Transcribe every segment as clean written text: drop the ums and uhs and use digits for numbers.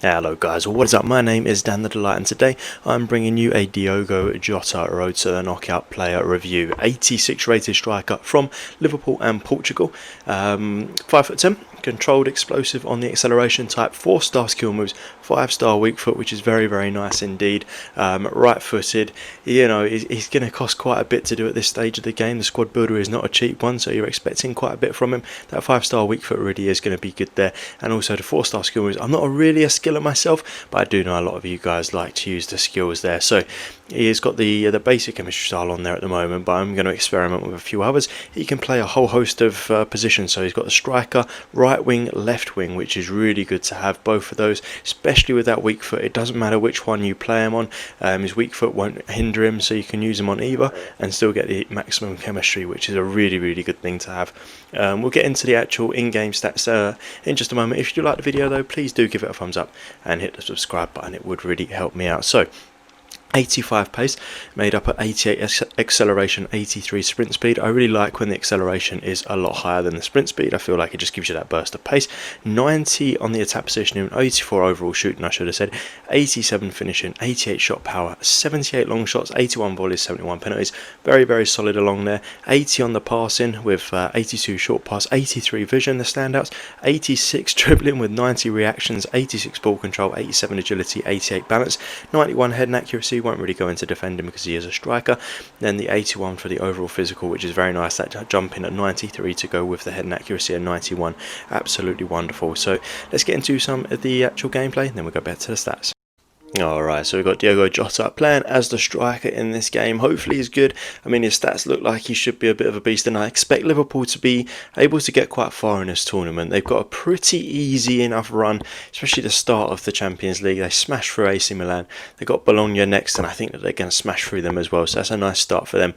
Hello guys, what is up? My name is Dan the Delight and today I'm bringing you a Diogo Jota Rttk knockout player review. 86 rated striker from Liverpool and Portugal. 5'10", controlled, explosive on the acceleration type, 4-star skill moves, 5-star weak foot, which is very, very nice indeed. Right footed, you know, he's going to cost quite a bit to do at this stage of the game. The squad builder is not a cheap one, so you're expecting quite a bit from him. That 5-star weak foot really is going to be good there, and also the 4-star skill moves. I'm not really a skiller myself, but I do know a lot of you guys like to use the skills there. So he has got the basic chemistry style on there at the moment, but I'm going to experiment with a few others. He can play a whole host of positions, so he's got the striker, right wing, left wing, which is really good to have both of those, especially with that weak foot. It doesn't matter which one you play him on, his weak foot won't hinder him, so you can use him on either and still get the maximum chemistry, which is a really, really good thing to have. We'll get into the actual in-game stats in just a moment. If you do like the video though, please do give it a thumbs up and hit the subscribe button. It would really help me out. So 85 pace, made up at 88 acceleration, 83 sprint speed. I really like when the acceleration is a lot higher than the sprint speed. I feel like it just gives you that burst of pace. 90 on the attack positioning, 84 overall shooting, I should have said, 87 finishing, 88 shot power, 78 long shots, 81 volleys, 71 penalties. Very, very solid along there. 80 on the passing with 82 short pass, 83 vision, the standouts, 86 dribbling with 90 reactions, 86 ball control, 87 agility, 88 balance, 91 head and accuracy. Won't really go into defending because he is a striker. Then the 81 for the overall physical, which is very nice. That jump in at 93 to go with the head and accuracy at 91. Absolutely wonderful. So let's get into some of the actual gameplay and then we'll go back to the stats. Alright, so we've got Diogo Jota playing as the striker in this game. Hopefully he's good. I mean, his stats look like he should be a bit of a beast, and I expect Liverpool to be able to get quite far in this tournament. They've got a pretty easy enough run, especially the start of the Champions League. They smashed through AC Milan. They've got Bologna next, and I think that they're going to smash through them as well. So that's a nice start for them,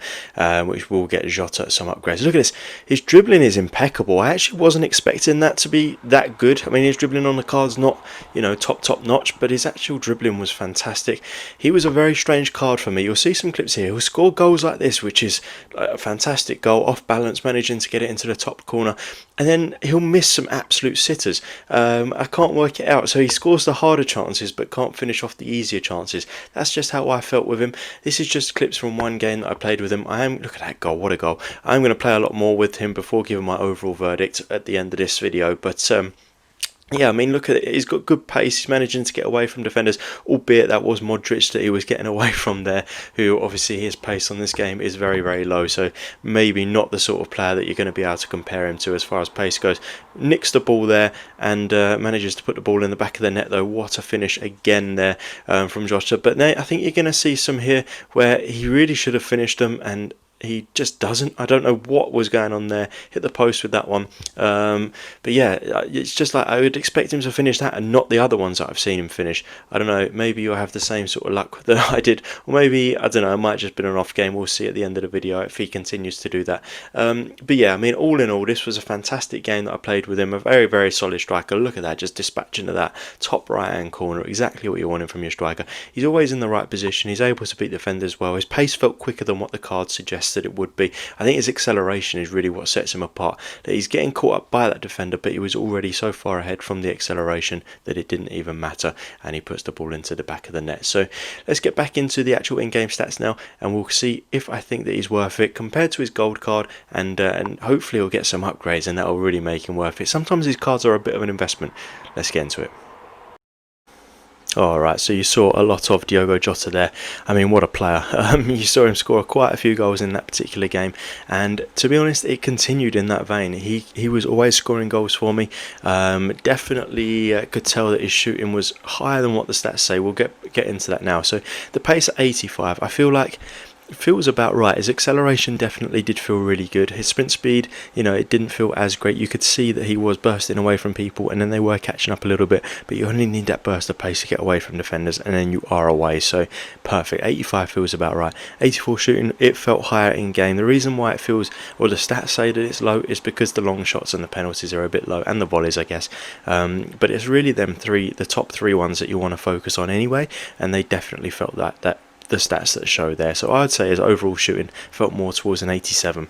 which will get Jota some upgrades. Look at this. His dribbling is impeccable. I actually wasn't expecting that to be that good. I mean, his dribbling on the card's not, you know, top notch, but his actual dribbling was fantastic. He was a very strange card for me. You'll see some clips here. He'll score goals like this, which is a fantastic goal, off balance, managing to get it into the top corner, and then he'll miss some absolute sitters. I can't work it out. So he scores the harder chances but can't finish off the easier chances. That's just how I felt with him. This is just clips from one game that I played with him. Look at that goal, what a goal. I'm going to play a lot more with him before giving my overall verdict at the end of this video, but yeah, I mean, look at it. He's got good pace. He's managing to get away from defenders, albeit that was Modric that he was getting away from there, who obviously his pace on this game is very, very low. So maybe not the sort of player that you're going to be able to compare him to as far as pace goes. Nicks the ball there and manages to put the ball in the back of the net, though. What a finish again there from Jota. But now I think you're going to see some here where he really should have finished them and he just doesn't. I don't know what was going on there. Hit the post with that one. But yeah, it's just like I would expect him to finish that and not the other ones that I've seen him finish. I don't know. Maybe you'll have the same sort of luck that I did. Or maybe, I don't know, it might have just been an off game. We'll see at the end of the video if he continues to do that. But yeah, I mean, all in all, this was a fantastic game that I played with him. A very, very solid striker. Look at that, just dispatching to that top right-hand corner. Exactly what you're wanting from your striker. He's always in the right position. He's able to beat defenders well. His pace felt quicker than what the card suggests that it would be. I think his acceleration is really what sets him apart, that he's getting caught up by that defender, but he was already so far ahead from the acceleration that it didn't even matter, and he puts the ball into the back of the net. So let's get back into the actual in-game stats now, and we'll see if I think that he's worth it compared to his gold card, and hopefully he'll get some upgrades and that will really make him worth it. Sometimes these cards are a bit of an investment. Let's get into it. Alright, so you saw a lot of Diogo Jota there. I mean, what a player. You saw him score quite a few goals in that particular game, and to be honest, it continued in that vein. He was always scoring goals for me. Definitely could tell that his shooting was higher than what the stats say. We'll get into that now. So the pace at 85, I feel like it feels about right. His acceleration definitely did feel really good. His sprint speed, you know, it didn't feel as great. You could see that he was bursting away from people and then they were catching up a little bit, but you only need that burst of pace to get away from defenders and then you are away. So perfect. 85 feels about right. 84 shooting, it felt higher in game. The reason why it feels, or the stats say that it's low, is because the long shots and the penalties are a bit low, and the volleys, I guess. But it's really them three, the top three ones that you want to focus on anyway, and they definitely felt that the stats that show there. So I would say his overall shooting felt more towards an 87.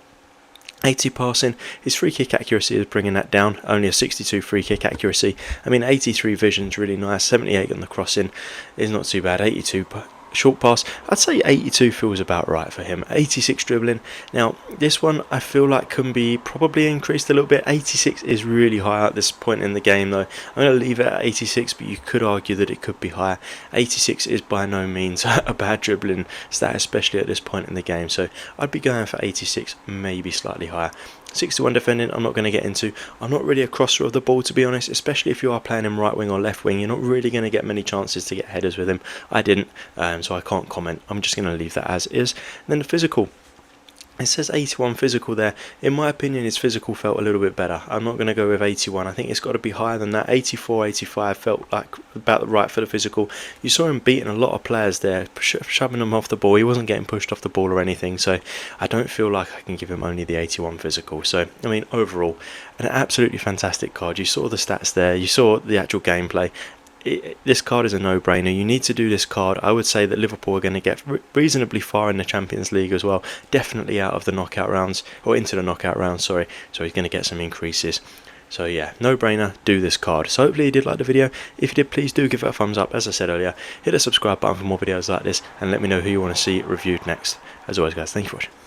80 passing, his free kick accuracy is bringing that down, only a 62 free kick accuracy. I mean, 83 vision's really nice, 78 on the crossing is not too bad, 82 short pass, I'd say 82 feels about right for him. 86 dribbling, now this one I feel like can be probably increased a little bit. 86 is really high at this point in the game though. I'm going to leave it at 86, but you could argue that it could be higher. 86 is by no means a bad dribbling stat, especially at this point in the game, so I'd be going for 86, maybe slightly higher. 61 defending, I'm not going to get into. I'm not really a crosser of the ball, to be honest, especially if you are playing him right wing or left wing. You're not really going to get many chances to get headers with him. I didn't, so I can't comment. I'm just going to leave that as is. And then the physical. It says 81 physical there. In my opinion, his physical felt a little bit better. I'm not going to go with 81. I think it's got to be higher than that. 84, 85 felt like about right for the physical. You saw him beating a lot of players there, shoving them off the ball. He wasn't getting pushed off the ball or anything, so I don't feel like I can give him only the 81 physical. So, I mean, overall, an absolutely fantastic card. You saw the stats there. You saw the actual gameplay. This card is a no-brainer. You need to do this card. I would say that Liverpool are going to get reasonably far in the Champions League as well, definitely out of the knockout rounds, or into the knockout rounds, sorry, so he's going to get some increases. So yeah, no-brainer, do this card. So hopefully you did like the video. If you did, please do give it a thumbs up. As I said earlier, hit the subscribe button for more videos like this, and let me know who you want to see reviewed next. As always guys, thank you for watching.